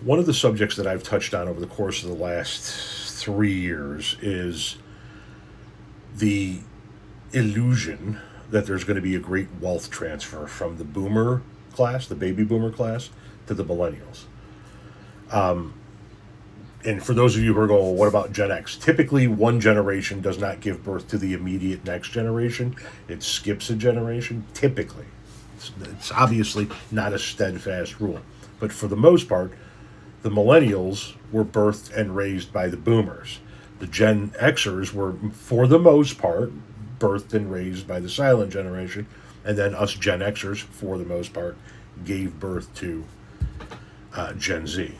one of the subjects that I've touched on over the course of the last 3 years is the illusion that there's going to be a great wealth transfer from the boomer class, the baby boomer class, to the millennials. And for those of you who are going, well, what about Gen X? Typically, one generation does not give birth to the immediate next generation. It skips a generation, typically. It's obviously not a steadfast rule. But for the most part, the millennials were birthed and raised by the boomers. The Gen Xers were, for the most part, birthed and raised by the silent generation. And then us Gen Xers, for the most part, gave birth to Gen Z.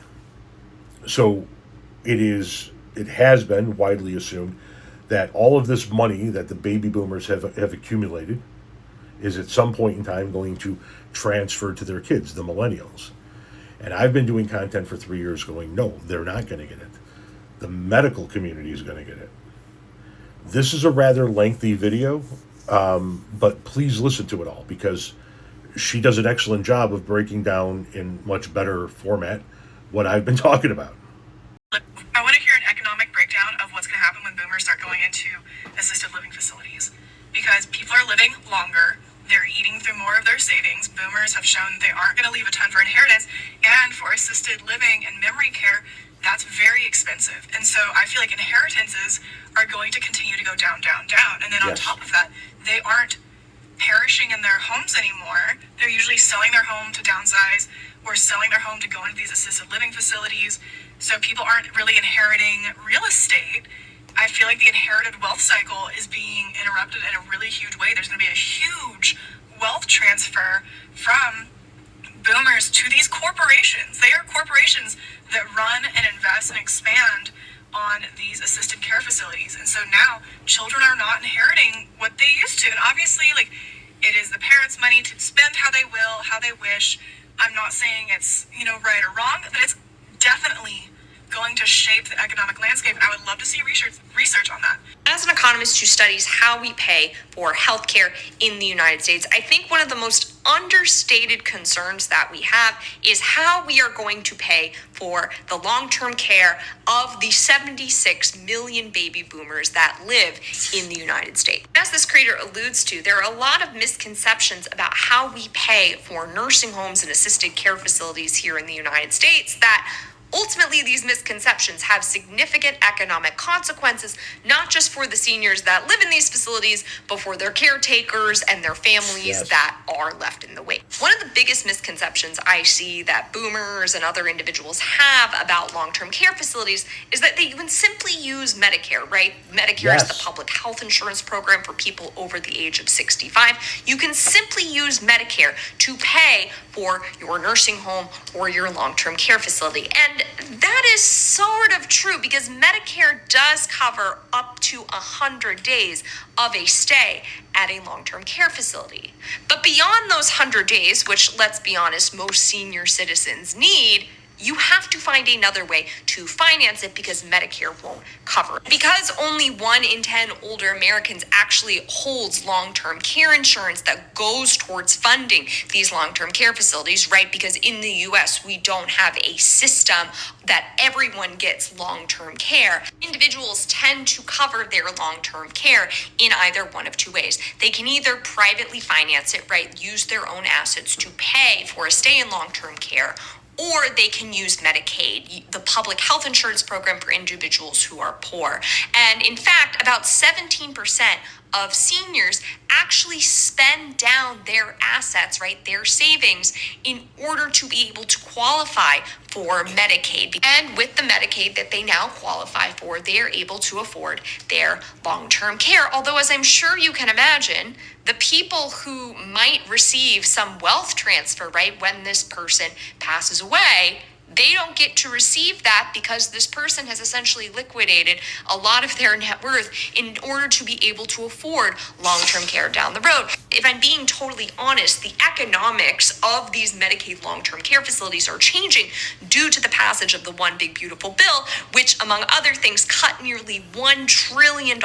So it has been widely assumed that all of this money that the baby boomers have accumulated is at some point in time going to transfer to their kids, the millennials. And I've been doing content for 3 years going, no, they're not going to get it. The medical community is going to get it. This is a rather lengthy video, but please listen to it all because she does an excellent job of breaking down in much better format what I've been talking about. I want to hear an economic breakdown of what's going to happen when boomers start going into assisted living facilities because people are living longer. They're eating through more of their savings. Boomers have shown they aren't going to leave a ton for inheritance. And for assisted living and memory care, that's very expensive. And so I feel like inheritances are going to continue to go down, down, down. And then on top of that, they aren't perishing in their homes anymore. They're usually selling their home to downsize or selling their home to go into these assisted living facilities. So people aren't really inheriting real estate. I feel like the inherited wealth cycle is being interrupted in a really huge way. There's going to be a huge wealth transfer from boomers to these corporations. They are corporations that run and invest and expand on these assisted care facilities. And so now children are not inheriting what they used to. And obviously, like, it is the parents' money to spend how they will, how they wish. I'm not saying it's, right or wrong, but it's definitely going to shape the economic landscape. And I would love to see research on that. As an economist who studies how we pay for healthcare in the United States, I think one of the most understated concerns that we have is how we are going to pay for the long-term care of the 76 million baby boomers that live in the United States. As this creator alludes to, there are a lot of misconceptions about how we pay for nursing homes and assisted care facilities here in the United States that ultimately, these misconceptions have significant economic consequences, not just for the seniors that live in these facilities, but for their caretakers and their families that are left in the wake. One of the biggest misconceptions I see that boomers and other individuals have about long-term care facilities is that they can simply use Medicare, right? Medicare is the public health insurance program for people over the age of 65. You can simply use Medicare to pay for your nursing home or your long-term care facility. And that is sort of true because Medicare does cover up to 100 days of a stay at a long-term care facility. But beyond those 100 days, which, let's be honest, most senior citizens need, you have to find another way to finance it because Medicare won't cover it. Because only 1 in 10 older Americans actually holds long-term care insurance that goes towards funding these long-term care facilities, right? Because in the US, we don't have a system that everyone gets long-term care. Individuals tend to cover their long-term care in either one of two ways. They can either privately finance it, right? Use their own assets to pay for a stay in long-term care, or they can use Medicaid, the public health insurance program for individuals who are poor. And in fact, about 17% of seniors actually spend down their assets, right, their savings, in order to be able to qualify for Medicaid. And with the Medicaid that they now qualify for, they are able to afford their long-term care. Although, as I'm sure you can imagine, the people who might receive some wealth transfer, right, when this person passes away, they don't get to receive that because this person has essentially liquidated a lot of their net worth in order to be able to afford long-term care down the road. If I'm being totally honest, the economics of these Medicaid long-term care facilities are changing due to the passage of the One Big Beautiful Bill, which, among other things, cut nearly $1 trillion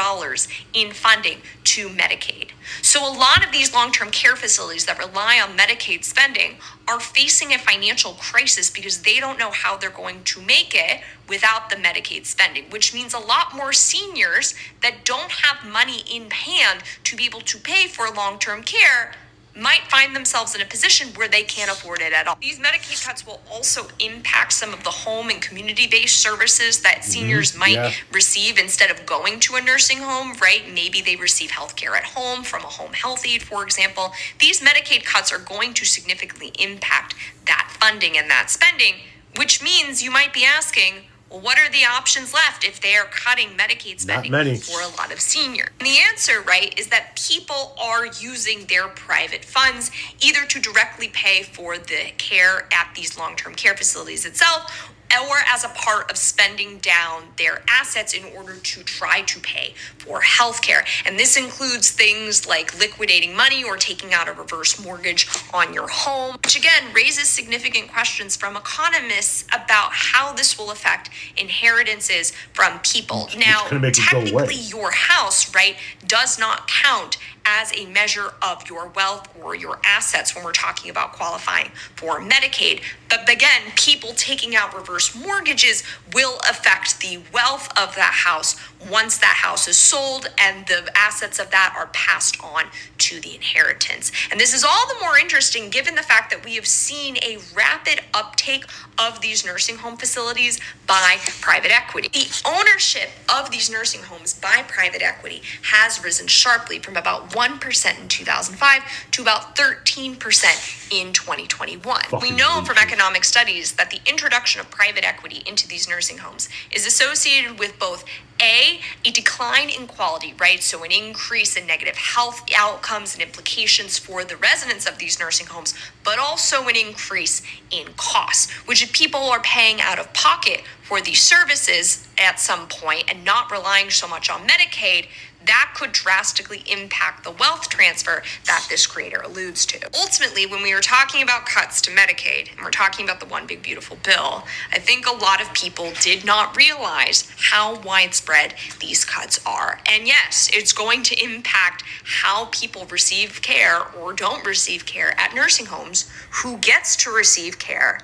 in funding to Medicaid. So a lot of these long-term care facilities that rely on Medicaid spending are facing a financial crisis because they don't know how they're going to make it without the Medicaid spending, which means a lot more seniors that don't have money in hand to be able to pay for long-term care might find themselves in a position where they can't afford it at all. These Medicaid cuts will also impact some of the home and community-based services that seniors might receive instead of going to a nursing home, right? Maybe they receive healthcare at home from a home health aide, for example. These Medicaid cuts are going to significantly impact that funding and that spending, which means you might be asking, well, what are the options left if they are cutting Medicaid spending for a lot of seniors? And the answer, right, is that people are using their private funds either to directly pay for the care at these long-term care facilities itself, or as a part of spending down their assets in order to try to pay for healthcare. And this includes things like liquidating money or taking out a reverse mortgage on your home, which again raises significant questions from economists about how this will affect inheritances from people. Now, technically your house, right, does not count as a measure of your wealth or your assets when we're talking about qualifying for Medicaid. But again, people taking out reverse mortgages will affect the wealth of that house once that house is sold and the assets of that are passed on to the inheritance. And this is all the more interesting given the fact that we have seen a rapid uptake of these nursing home facilities by private equity. The ownership of these nursing homes by private equity has risen sharply from about 1% in 2005 to about 13% in 2021. We know from economic studies that the introduction of private equity into these nursing homes is associated with both a decline in quality, right? So an increase in negative health outcomes and implications for the residents of these nursing homes, but also an increase in costs, which if people are paying out of pocket for these services at some point and not relying so much on Medicaid, that could drastically impact the wealth transfer that this creator alludes to. Ultimately, when we were talking about cuts to Medicaid, and we're talking about the One Big Beautiful Bill, I think a lot of people did not realize how widespread these cuts are. And yes, it's going to impact how people receive care or don't receive care at nursing homes, who gets to receive care,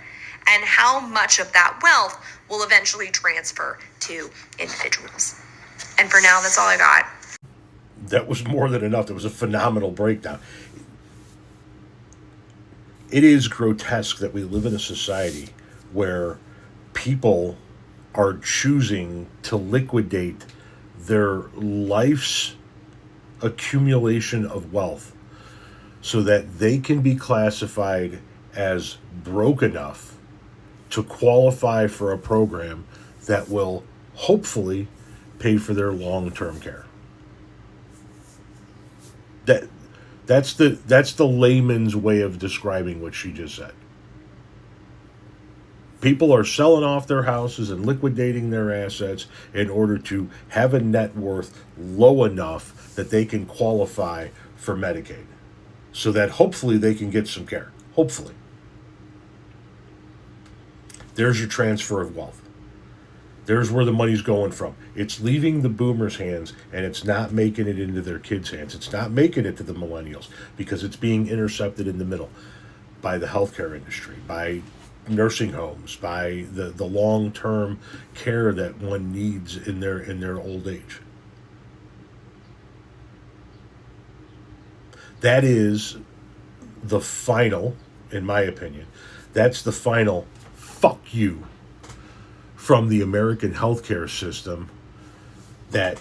and how much of that wealth will eventually transfer to individuals. And for now, that's all I got. That was more than enough. That was a phenomenal breakdown. It is grotesque that we live in a society where people are choosing to liquidate their life's accumulation of wealth so that they can be classified as broke enough to qualify for a program that will hopefully pay for their long-term care. That's the layman's way of describing what she just said. People are selling off their houses and liquidating their assets in order to have a net worth low enough that they can qualify for Medicaid, so that hopefully they can get some care. Hopefully. There's your transfer of wealth. There's where the money's going from. It's leaving the boomers' hands, and it's not making it into their kids' hands. It's not making it to the millennials, because it's being intercepted in the middle by the healthcare industry, by nursing homes, by the long-term care that one needs in their old age. That is the final, in my opinion, that's the final fuck you from the American healthcare system that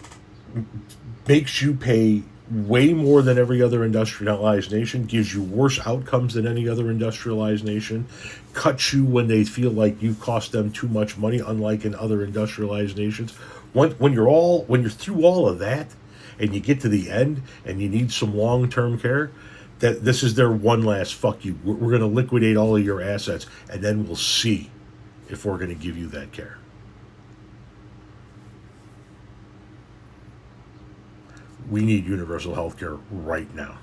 makes you pay way more than every other industrialized nation, gives you worse outcomes than any other industrialized nation, cuts you when they feel like you've cost them too much money, unlike in other industrialized nations. When you're through all of that and you get to the end and you need some long-term care, that this is their one last fuck you. We're going to liquidate all of your assets, and then we'll see if we're going to give you that care. We need universal health care right now.